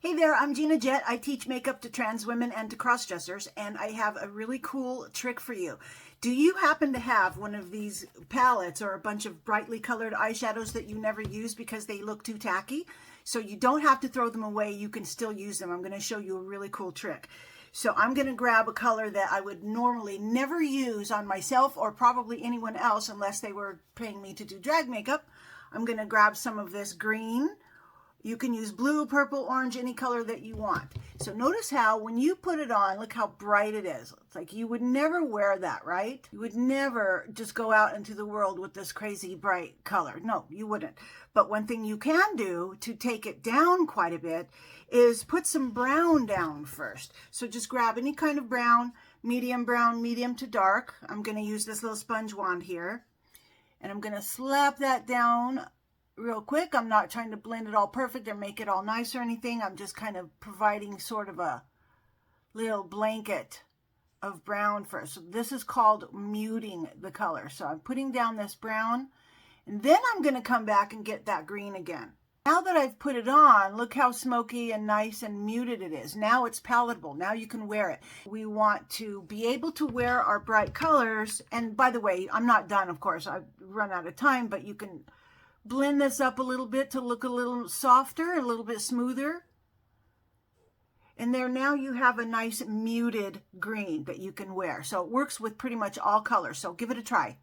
Hey there, I'm Gina Jett. I teach makeup to trans women and to crossdressers, and I have a really cool trick for you. Do you happen to have one of these palettes or a bunch of brightly colored eyeshadows that you never use because they look too tacky? So you don't have to throw them away. You can still use them. I'm going to show you a really cool trick. So I'm going to grab a color that I would normally never use on myself or probably anyone else unless they were paying me to do drag makeup. I'm going to grab some of this green. You can use blue, purple, orange, any color that you want. So notice how when you put it on, look how bright it is. It's like you would never wear that, right? You would never just go out into the world with this crazy bright color. No, you wouldn't. But one thing you can do to take it down quite a bit is put some brown down first. So just grab any kind of brown, medium to dark. I'm going to use this little sponge wand here. And I'm going to slap that down real quick. I'm not trying to blend it all perfect or make it all nice or anything. I'm just kind of providing sort of a little blanket of brown first. So this is called muting the color. So I'm putting down this brown, and then I'm going to come back and get that green again. Now that I've put it on, look how smoky and nice and muted it is. Now it's palatable. Now you can wear it. We want to be able to wear our bright colors. And by the way, I'm not done, of course. I've run out of time, but you can blend this up a little bit to look a little softer, a little bit smoother. And there now you have a nice muted green that you can wear. So it works with pretty much all colors. So give it a try.